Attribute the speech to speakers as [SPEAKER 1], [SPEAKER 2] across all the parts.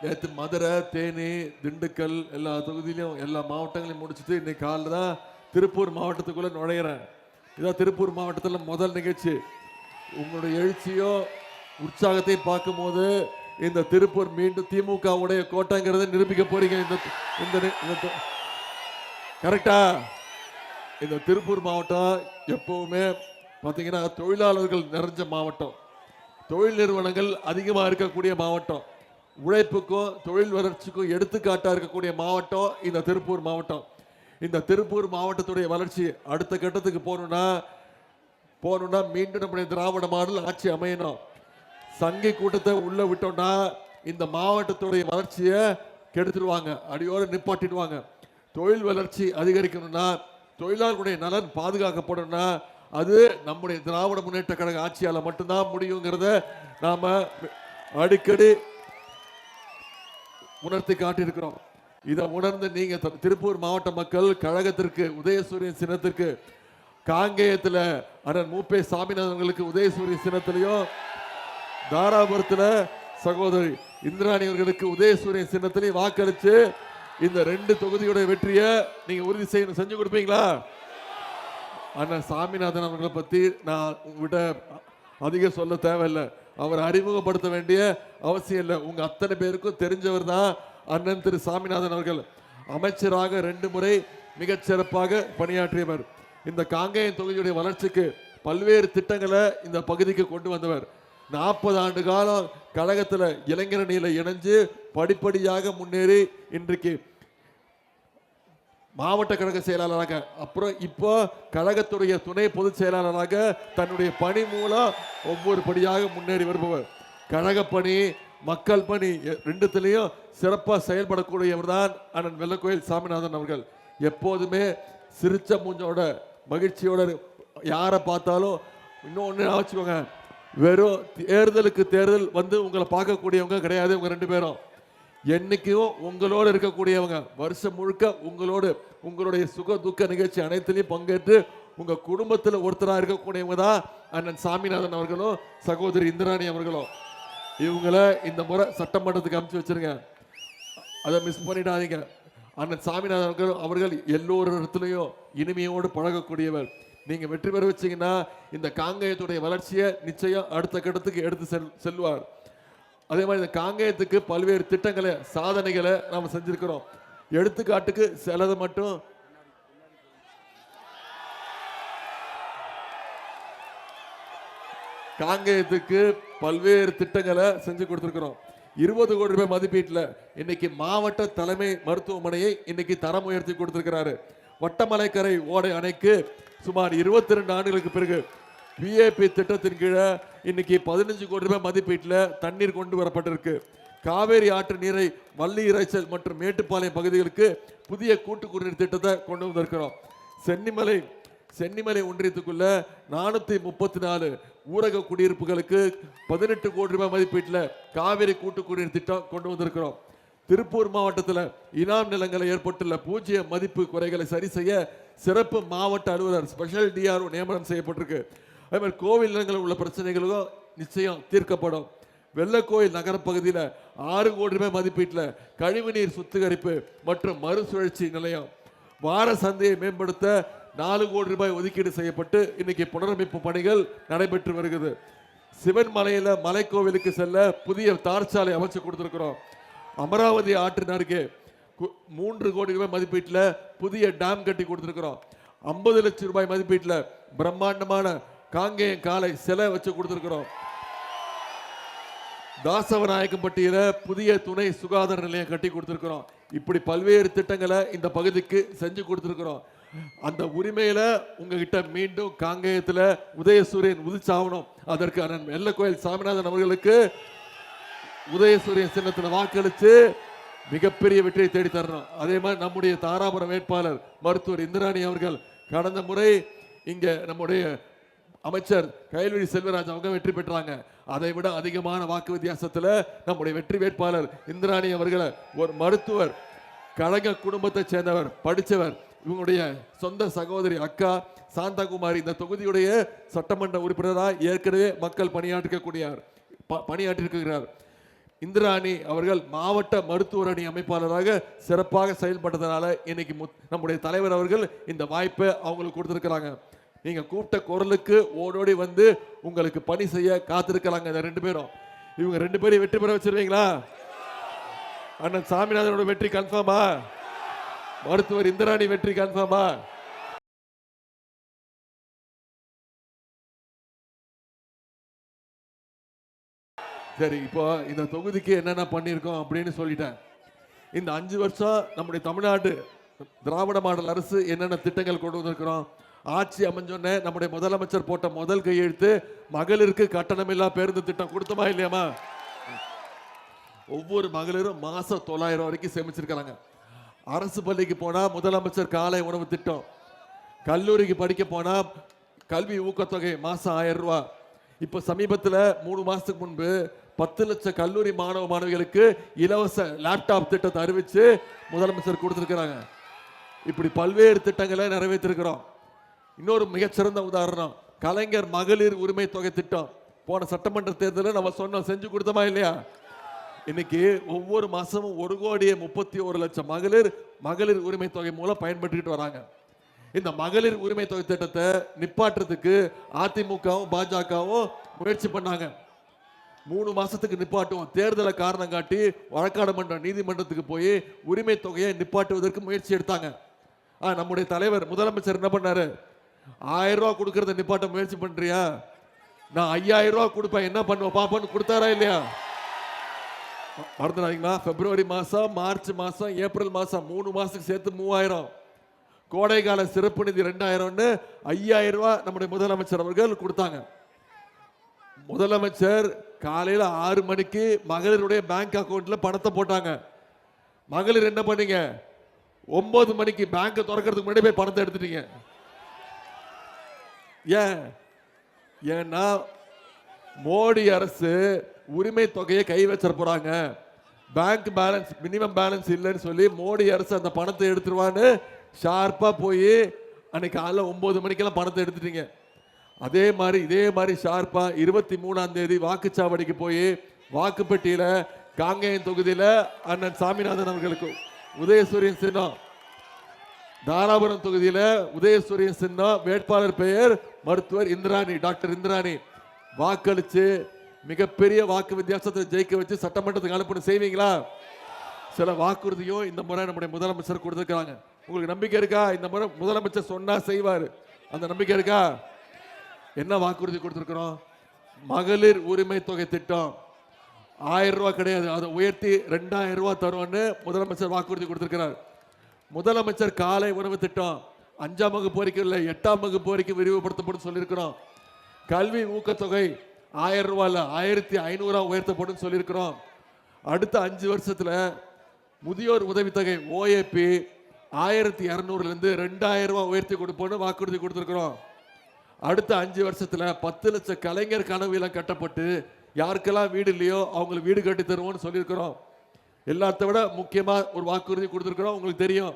[SPEAKER 1] நேற்று மதுரை, தேனி, திண்டுக்கல் எல்லா தொகுதியிலையும் எல்லா மாவட்டங்களையும் முடிச்சுட்டு இன்னைக்கு காலையில் தான் திருப்பூர் மாவட்டத்துக்குள்ளே நுழையிறேன். இதான் திருப்பூர் மாவட்டத்தில் முதல் நிகழ்ச்சி. உங்களுடைய எழுச்சியோ உற்சாகத்தை பார்க்கும்போது இந்த திருப்பூர் மீண்டும் திமுகவுடைய கோட்டைங்கிறத நிரூபிக்க போறீங்க. இந்த கரெக்டா? இந்த திருப்பூர் மாவட்டம் எப்பவுமே பார்த்தீங்கன்னா தொழிலாளர்கள் நிறைஞ்ச மாவட்டம், தொழில் நிறுவனங்கள் அதிகமாக இருக்கக்கூடிய மாவட்டம், உழைப்புக்கும் தொழில் வளர்ச்சிக்கும் எடுத்துக்காட்டாக இருக்கக்கூடிய மாவட்டம் இந்த திருப்பூர் மாவட்டம். இந்த திருப்பூர் மாவட்டத்துடைய வளர்ச்சி அடுத்த கட்டத்துக்கு போகணும்னா மீண்டும் நம்முடைய திராவிட மாடல் ஆட்சி அமையணும். சங்கி கூட்டத்தை உள்ள விட்டோம்னா இந்த மாவட்டத்துடைய வளர்ச்சியை கெடுத்துடுவாங்க, அடியோடு நிப்பாட்டிடுவாங்க. தொழில் வளர்ச்சி அதிகரிக்கணும்னா, தொழிலாளர்களுடைய நலன் பாதுகாக்கப்படணும்னா அது நம்முடைய திராவிட முன்னேற்ற கழக ஆட்சியால் மட்டும்தான் முடியுங்கிறத நாம அடிக்கடி உணர்த்தி காட்டியிருக்கிறோம். இதை உணர்ந்து நீங்க திருப்பூர் மாவட்ட மக்கள் கழகத்திற்கு உதயசூரியன் சின்னத்திற்கு, காங்கேயத்தில் அண்ணன் மூப்பே சாமிநாதன்களுக்கு உதயசூரியன் சின்னத்திலையும், தாராபுரத்தில் சகோதரி இந்திராணி அவர்களுக்கு உதயசூரியன் சின்னத்திலையும் வாக்களிச்சு இந்த 2 தொகுதியுடைய வெற்றியை நீங்க உறுதி செஞ்சு கொடுப்பீங்களா? அண்ணன் சாமிநாதன் அவர்களை பத்தி நான் விட அதிகம் சொல்ல தேவையில்லை, அவர் அறிமுகப்படுத்த வேண்டிய அவசியம் இல்லை. உங்க அத்தனை பேருக்கும் தெரிஞ்சவர் தான் அண்ணன் திரு சாமிநாதன் அவர்கள். அமைச்சராக 2 முறை மிகச்சிறப்பாக பணியாற்றியவர். இந்த காங்கேயம் தொகுதியுடைய வளர்ச்சிக்கு பல்வேறு திட்டங்களை இந்த பகுதிக்கு கொண்டு வந்தவர். 40 ஆண்டு காலம் கழகத்தில் இளைஞரணியில இணைஞ்சு படிப்படியாக முன்னேறி இன்றைக்கு மாவட்ட கழக செயலாளராக, அப்புறம் இப்போ கழகத்துடைய துணை பொதுச் செயலாளராக தன்னுடைய பணி மூலம் ஒவ்வொரு படியாக முன்னேறி வருபவர். கழக பணி, மக்கள் பணி 2த்திலையும் சிறப்பாக செயல்படக்கூடியவர் தான் அண்ணன் வெள்ளக்கோயில் சாமிநாதன் அவர்கள். எப்போதுமே சிரிச்ச மூஞ்சோட மகிழ்ச்சியோட யாரை பார்த்தாலும், இன்னொன்று வச்சுக்கோங்க, வெறும் தேர்தலுக்கு தேர்தல் வந்து உங்களை பார்க்கக்கூடியவங்க கிடையாது. உங்க 2 பேரும் என்னைக்கும் உங்களோடு இருக்கக்கூடியவங்க, வருஷம் முழுக்க உங்களோடு உங்களுடைய சுக துக்க நிகழ்ச்சி அனைத்திலையும் பங்கேற்று உங்க குடும்பத்தில் ஒருத்தராக இருக்கக்கூடியவங்க தான் அண்ணன் சாமிநாதன் அவர்களும் சகோதரி இந்திராணி அவர்களும். இவங்களை இந்த முறை சட்டமன்றத்துக்கு அனுப்பிச்சு வச்சிருங்க, அதை மிஸ் பண்ணிடாதீங்க. அண்ணன் சாமிநாதன் அவர்கள் எல்லோரு இடத்துலையும் இனிமையோடு பழகக்கூடியவர். நீங்க வெற்றி பெற வச்சீங்கன்னா இந்த காங்கேயத்துடைய வளர்ச்சியை நிச்சயம் அடுத்த கட்டத்துக்கு எடுத்து செல்வார். அதே மாதிரி இந்த காங்கேயத்துக்கு பல்வேறு திட்டங்களை, சாதனைகளை நாம செஞ்சிருக்கிறோம். எடுத்துக்காட்டுக்கு சிலது மட்டும் காங்கேயத்துக்கு பல்வேறு திட்டங்களை செஞ்சு கொடுத்திருக்கிறோம். 20 கோடி ரூபாய் மதிப்பீட்டில் இன்னைக்கு மாவட்ட தலைமை மருத்துவமனையை இன்னைக்கு தரம் உயர்த்தி கொடுத்திருக்கிறாரு. வட்டமலைக்கரை ஓடை அணைக்கு சுமார் 22 ஆண்டுகளுக்கு பிறகு பிஏபி திட்டத்தின் கீழே இன்னைக்கு 15 கோடி ரூபாய் மதிப்பீட்டில் தண்ணீர் கொண்டு வரப்பட்டிருக்கு. காவேரி ஆற்று நீரை வள்ளி இறைச்சல் மற்றும் மேட்டுப்பாளையம் பகுதிகளுக்கு புதிய கூட்டு குடிநீர் திட்டத்தை கொண்டு வந்திருக்கிறோம். சென்னிமலை ஒன்றியத்துக்குள்ள 434 ஊரக குடியிருப்புகளுக்கு 18 கோடி ரூபாய் மதிப்பீட்டில் காவேரி கூட்டு குடிநீர் திட்டம் கொண்டு வந்திருக்கிறோம். திருப்பூர் மாவட்டத்தில் இனாம் நிலங்களை ஏற்பட்டுள்ள பூஜ்ஜிய மதிப்பு குறைகளை சரி செய்ய சிறப்பு மாவட்ட அலுவலர் ஸ்பெஷல் டிஆர்ஓ நியமனம் செய்யப்பட்டிருக்கு. அதே மாதிரி கோவில் நிலங்களில் உள்ள பிரச்சனைகளும் நிச்சயம் தீர்க்கப்படும். வெள்ளக்கோயில் நகர பகுதியில் 6 கோடி ரூபாய் மதிப்பீட்டில் கழிவுநீர் சுத்திகரிப்பு மற்றும் மறுசுழற்சி நிலையம், வார சந்தையை மேம்படுத்த 4 கோடி ரூபாய் ஒதுக்கீடு செய்யப்பட்டு இன்னைக்கு புனரமைப்பு பணிகள் நடைபெற்று வருகிறது. சிவன் மலையில மலைக்கோவிலுக்கு செல்ல புதிய தார் சாலை அமைச்சு கொடுத்திருக்கிறோம். அமராவதி ஆற்றின் அருகே 3 கோடி ரூபாய் மதிப்பீட்டில் புதிய டேம் கட்டி கொடுத்திருக்கிறோம். 50 லட்சம் ரூபாய் மதிப்பீட்டில் பிரம்மாண்டமான காங்கேயம் காலை சிலை வச்சு கொடுத்திருக்கிறோம். தாசவநாயக்கம்பட்டியில புதிய துணை சுகாதார நிலையம் கட்டி கொடுத்திருக்கிறோம். இப்படி பல்வேறு திட்டங்களை இந்த பகுதிக்கு செஞ்சு கொடுத்திருக்கிறோம். அந்த உரிமையில உங்ககிட்ட மீண்டும் காங்கேயத்தில் உதயசூரியன் உதிச்சாகணும். அதற்கு அண்ணன் வெள்ளக்கோயில் சாமிநாதன் அவர்களுக்கு உதயசூரியன் சின்னத்தில் வாக்களிச்சு மிகப்பெரிய வெற்றியை தேடி தரணும். அதே மாதிரி நம்முடைய தாராபுரம் வேட்பாளர் மருத்துவர் இந்திராணி அவர்கள் கடந்த முறை இங்க நம்முடைய அமைச்சர் கயல்விழி செல்வராஜ் அவங்க வெற்றி பெற்றாங்க. அதை விட அதிகமான வாக்கு வித்தியாசத்தில் நம்முடைய வெற்றி வேட்பாளர் இந்திராணி அவர்களை, ஒரு மருத்துவர், கழக குடும்பத்தை சேர்ந்தவர், படித்தவர், இவங்களுடைய சொந்த சகோதரி அக்கா சாந்தாகுமாரி இந்த தொகுதியுடைய சட்டமன்ற உறுப்பினராக ஏற்கனவே மக்கள் பணியாற்றிருக்கிறார். இந்திராணி அவர்கள் மாவட்ட மருத்துவர் அணி அமைப்பாளராக சிறப்பாக செயல்பட்டதனால இன்னைக்கு நம்முடைய தலைவர் அவர்கள் இந்த வாய்ப்பை அவங்களுக்கு கொடுத்திருக்கிறாங்க. நீங்க கூப்பிட்ட குரலுக்கு ஓடோடி வந்து உங்களுக்கு பணி செய்ய காத்திருக்கிறாங்க இந்த 2 பேரும். இவங்க 2 பேரும் வெற்றி பெற வச்சிருவீங்களா? அண்ணன் சாமிநாதனோட வெற்றி கன்ஃபார்மா? மருத்துவர் இந்திராணி வெற்றி கன்ஃபார்மா? சரி, இப்போ இந்த தொகுதிக்கு என்னென்ன பண்ணியிருக்கோம் அப்படின்னு சொல்லிட்டேன். இந்த 5 வருஷம் நம்முடைய தமிழ்நாடு திராவிட மாடல் அரசு என்னென்ன திட்டங்கள் கொண்டு வந்திருக்கிறோம். ஆட்சி அமைஞ்சோன்னே நம்முடைய முதலமைச்சர் போட்ட முதல் கையெழுத்து மகளிருக்கு கட்டணமில்லா பேருந்து திட்டம். கொடுத்தமா இல்லையாமா? ஒவ்வொரு மகளிரும் மாசம் 900 வரைக்கும் சேமிச்சிருக்கிறாங்க. அரசு பள்ளிக்கு போனா முதலமைச்சர் காலை உணவு திட்டம், கல்லூரிக்கு படிக்க போனா கல்வி ஊக்கத்தொகை மாசம் 1000 ரூபாய். இப்ப சமீபத்தில் 3 மாசத்துக்கு முன்பு 10 லட்சம் கல்லூரி மாணவ மாணவிகளுக்கு இலவச லேப்டாப் திட்டத்தை அறிவிச்சு முதலமைச்சர் கொடுத்திருக்கிறாங்க. இப்படி பல்வேறு திட்டங்களை நிறைவேற்றிருக்கிறோம். இன்னொரு மிகச்சிறந்த உதாரணம் கலைஞர் மகளிர் உரிமை தொகை திட்டம். போன சட்டமன்ற தேர்தலில் நம்ம சொன்னோம், செஞ்சு கொடுத்தோமா இல்லையா? இன்னைக்கு ஒவ்வொரு மாசமும் 1,31,00,000 மகளிர் உரிமை தொகை மூலம் பயன்படுத்திட்டு வராங்க. இந்த மகளிர் உரிமை தொகை திட்டத்தை நிப்பாட்டுறதுக்கு அதிமுகவும் பாஜகவும் முயற்சி பண்ணாங்க. 3 மாசத்துக்கு நிப்பாட்டுவோம் தேர்தலை காரணம் காட்டி வழக்காடு மன்றம் நீதிமன்றத்துக்கு போய் உரிமை தொகையை நிப்பாட்டுவதற்கு முயற்சி எடுத்தாங்க. நம்முடைய தலைவர் முதலமைச்சர் என்ன பண்ணாரு? 1000 ரூபாய் கொடுக்கறத நிப்பாட்ட முயற்சி பண்றியா? நான் 5000 ரூபாய் கொடுப்பேன், என்ன பண்ணுவோம் பாப்பான்னு கொடுத்தாரா இல்லையா? மறந்துடாதீங்களா? பிப்ரவரி மாசம், மார்ச் மாசம், ஏப்ரல் மாசம் 3 மாசத்துக்கு சேர்த்து 3000, கோடைகால சிறப்பு நிதி 2000, 5000 ரூபாய் நம்முடைய முதலமைச்சர் அவர்கள் கொடுத்தாங்க. முதலமைச்சர் காலையில் 6 மணிக்கு மகளிருடைய பேங்க் அக்கௌண்ட்ல பணத்தை போட்டாங்க. மகளிர் என்ன பண்ணீங்க? 9 மணிக்கு பேங்க் திறக்கிறதுக்கு முன்னாடி போய் பணத்தை எடுத்துட்டீங்க. ஏன்னா மோடி அரசு உரிமை தொகையை கை வச்சிட போறாங்க, பேங்க் பேலன்ஸ் மினிமம் பேலன்ஸ் இல்லைன்னு சொல்லி மோடி அரசு அந்த பணத்தை எடுத்துருவான்னு ஷார்ப்பா போய் அன்னைக்கு காலைல 9 மணிக்கெல்லாம் பணத்தை எடுத்துட்டீங்க. இதே மாதிரி ஷார்ப்பா 23ஆம் தேதி வாக்குச்சாவடிக்கு போய் வாக்குப்பெட்டியில காங்கேயம் தொகுதியில அண்ணன் சாமிநாதன் அவர்களுக்கு உதயசூரியன் சின்னம், தாராபுரம் தொகுதியில உதயசூரியன் சின்னம், வேட்பாளர் பெயர் மருத்துவர் இந்திராணி, டாக்டர் இந்திராணி, வாக்களிச்சு மிகப்பெரிய வாக்கு வித்தியாசத்தை ஜெயிக்க வச்சு சட்டமன்றத்துக்கு அனுப்பணும். செய்வீங்களா? சில வாக்குறுதியும் இந்த முறை நம்முடைய முதலமைச்சர் கொடுத்திருக்காங்க. உங்களுக்கு நம்பிக்கை இருக்கா? இந்த முறை முதலமைச்சர் சொன்னா செய்வாரு, அந்த நம்பிக்கை இருக்கா? என்ன வாக்குறுதி கொடுத்திருக்கிறோம்? மகளிர் உரிமை தொகை திட்டம் 1000 ரூபாய் கிடையாது, அதை உயர்த்தி 2000 ரூபாய் தருவோம்னு முதலமைச்சர் வாக்குறுதி கொடுத்திருக்கிறார். முதலமைச்சர் காலை உணவு திட்டம் 5ஆம் வகுப்பு வரைக்கும் இல்லை 8ஆம் வகுப்பு வரைக்கும் விரிவுபடுத்தப்படும் சொல்லியிருக்கிறோம். கல்வி ஊக்கத்தொகை 1000 ரூபாய் 1500 உயர்த்தப்படும் சொல்லியிருக்கிறோம். அடுத்த 5 வருஷத்துல முதியோர் உதவித்தொகை ஓஏபி 1200 2000 ரூபாய் உயர்த்தி கொடுப்போம்னு வாக்குறுதி கொடுத்திருக்கிறோம். அடுத்த 5 வருஷத்துல 10 லட்சம் கலைஞர் கனவு இல்லம் கட்டப்பட்டு யாருக்கெல்லாம் வீடு இல்லையோ அவங்களுக்கு வீடு கட்டி தருவோம்னு சொல்லியிருக்கிறோம். எல்லாத்த விட முக்கியமா ஒரு வாக்குறுதி கொடுத்திருக்கிறோம். உங்களுக்கு தெரியும்,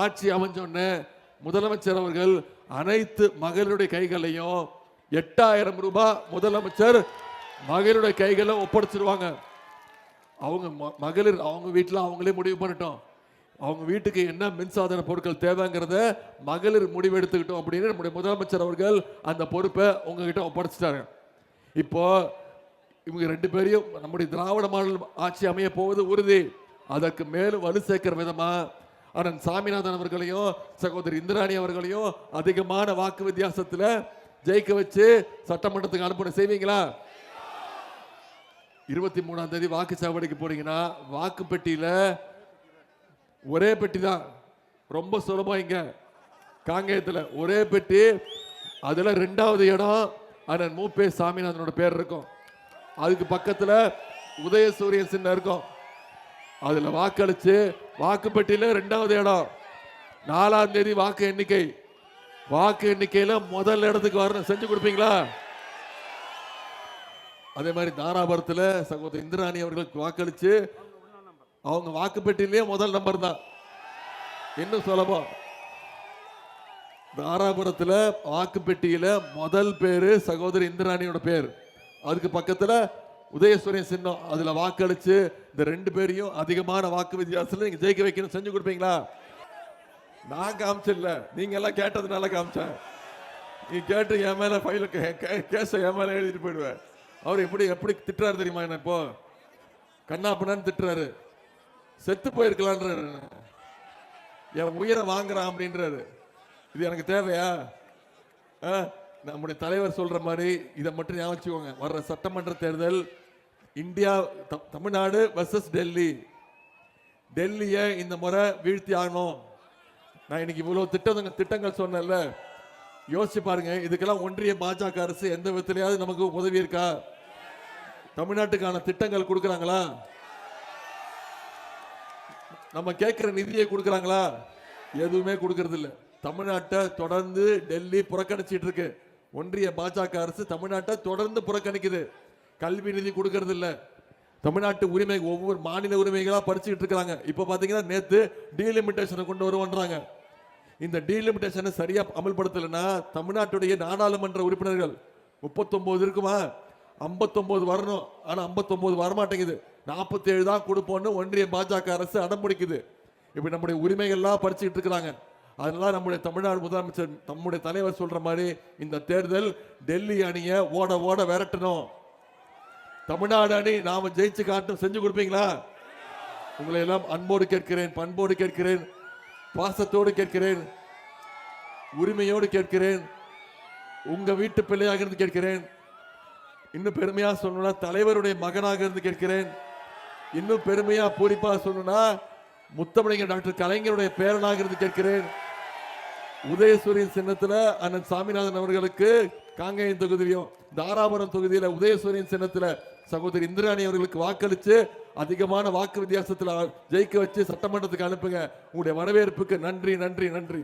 [SPEAKER 1] ஆட்சி அமைஞ்சோன்னு முதலமைச்சர் அவர்கள் அனைத்து மகளிருடைய கைகளையும் 8000 ரூபாய் முதலமைச்சர் மகளிருடைய கைகளை ஒப்படைச்சிருவாங்க. அவங்க மகளிர் அவங்க வீட்டில் அவங்களே முடிவு பண்ணிட்டோம், அவங்க வீட்டுக்கு என்ன மின்சாதன பொருட்கள் தேவைங்கிறத மகளிர் முடிவு எடுத்துக்கிட்டோம் அப்படின்னு நம்முடைய முதலமைச்சர் அவர்கள் அந்த பொறுப்பை உங்ககிட்ட ஒப்படைச்சிட்டாங்க. இப்போ இவங்க 2 பேரையும் நம்முடைய திராவிட மாடல் ஆட்சி அமைய போவது உறுதி. அதற்கு மேலும் வலு சேர்க்கிற விதமா அண்ணன் சாமிநாதன் அவர்களையும் சகோதரி இந்திராணி அவர்களையும் அதிகமான வாக்கு வித்தியாசத்தில் ஜெயிக்க வச்சு சட்டமன்றத்துக்கு அனுப்பணும். செய்வீங்களா? 23ஆம் தேதி வாக்குச்சாவடிக்கு போனீங்கன்னா வாக்கு பெட்டியில ஒரே பெட்டி தான், ரொம்ப சுலபம். இங்க காங்கேயத்தில் ஒரே பெட்டி, அதுல 2வது இடம் அண்ணன் மூப்பே சாமிநாதனோட பேர் இருக்கும். அதுக்கு பக்கத்துல உதயசூரியன் சின்னம் இருக்கும். அதுல வாக்களிச்சு வாக்கு பெட்டியில 2வது இடம். 4ஆம் தேதி வாக்கு எண்ணிக்கையில முதல் இடத்துக்கு வரணும். செஞ்சு கொடுப்பீங்களா? அதே மாதிரி தாராபுரத்தில் சகோதரி இந்திராணி அவர்களுக்கு வாக்களிச்சு அவங்க வாக்குப்பெட்டியிலேயே முதல் நம்பர் தான். இன்னும் சுலபம், தாராபுரத்தில் வாக்குப்பெட்டியில முதல் பேரு சகோதரி இந்திராணியோட பேர், அதுக்கு பக்கத்துல உதயசூரியன் சின்னம் அதுல வாக்களிச்சு இந்த 2 பேரையும் அதிகமான வாக்கு வித்தியாசத்துல நீங்க ஜெயிக்க வைக்கணும். செஞ்சு கொடுப்பீங்களா? நான் காமிச்சில்ல, நீங்க எல்லாம் கேட்டதுனால காமிச்சேன். நீ கேட்டு என் மேல ஃபைல கேஸ என் மேல எழுதிட்டு போயிடுவேன். அவர் எப்படி திட்டுறாரு தெரியுமா? என்ன இப்போ கண்ணா பண்ணான்னு திட்டுறாரு. செத்து போயிருக்கலான்றாரு. என் உயிரை வாங்குறான் அப்படின்றாரு. இது எனக்கு தேவையா? நம்முடைய தலைவர் சொல்ற மாதிரி இதை மட்டும் ஞாபகம் வச்சுக்கோங்க. வர்ற சட்டமன்ற தேர்தல் இந்தியா தமிழ்நாடு வர்சஸ் டெல்லி. டெல்லியை இந்த முறை வீழ்த்தி ஆகணும். நான் இன்னைக்கு இவ்வளவு திட்டங்கள் சொன்னேன்ல, யோசிச்சு பாருங்க. இதுக்கெல்லாம் ஒன்றிய பாஜக அரசு எந்த விதத்திலேயாவது நமக்கு உதவி இருக்கா? தமிழ்நாட்டுக்கான திட்டங்கள் கொடுக்கறாங்களா? நம்ம கேட்கிற நிதியை கொடுக்கறாங்களா? எதுவுமே கொடுக்கறது இல்லை. தமிழ்நாட்டை தொடர்ந்து டெல்லி புறக்கணிச்சிட்டு இருக்கு. ஒன்றிய பாஜக அரசு தமிழ்நாட்டை தொடர்ந்து புறக்கணிக்குது. கல்வி நிதி கொடுக்கறது இல்ல. தமிழ்நாட்டு உரிமை ஒவ்வொரு மாநில உரிமைகளா பறிச்சுட்டு இருக்காங்க. இப்ப பாத்தீங்கன்னா நேத்து டீலிமிட்டேஷனை கொண்டு வருவாங்க. இந்த டீலிமிட்டேஷனை சரியா அமல்படுத்தலைன்னா தமிழ்நாட்டுடைய நாடாளுமன்ற உறுப்பினர்கள் 39 இருக்குமா, 59 வரணும். ஆனா 59 வரமாட்டேங்குது. 47 தான் கொடுப்போம்னு ஒன்றிய பாஜக அரசு அடம்பிடிக்குது. இப்ப நம்முடைய உரிமைகள்லாம் பறிச்சுட்டு இருக்கிறாங்க. அதனால நம்முடைய தமிழ்நாடு முதலமைச்சர் நம்முடைய தலைவர் சொல்ற மாதிரி இந்த தேர்தல் டெல்லி அணியை ஓட ஓட விரட்டணும். தமிழ்நாடு அணி நாம ஜெயிச்சு காட்டும். செஞ்சு கொடுப்பீங்களா? உங்களை எல்லாம் அன்போடு கேட்கிறேன், பண்போடு கேட்கிறேன், பாசத்தோடு கேட்கிறேன், உரிமையோடு கேட்கிறேன், உங்க வீட்டு பிள்ளையாக இருந்து கேட்கிறேன். இன்னும் பெருமையா சொல்லணும்னா தலைவருடைய மகனாக இருந்து கேட்கிறேன். இன்னும் பெருமையா பூரிப்பா சொல்லணும்னா முத்தமிழர் டாக்டர் கலைஞருடைய பேரனாக இருந்து கேட்கிறேன். உதயசூரியன் சின்னத்துல அண்ணன் சாமிநாதன் அவர்களுக்கு காங்கேயம் தொகுதியிலும் தாராபுரம் தொகுதியில உதயசூரியன் சின்னத்துல சகோதரி இந்திராணி அவர்களுக்கு வாக்களிச்சு அதிகமான வாக்கு வித்தியாசத்தில் ஜெயிக்க வச்சு சட்டமன்றத்துக்கு அனுப்புங்க. உங்களுடைய வரவேற்புக்கு நன்றி நன்றி நன்றி.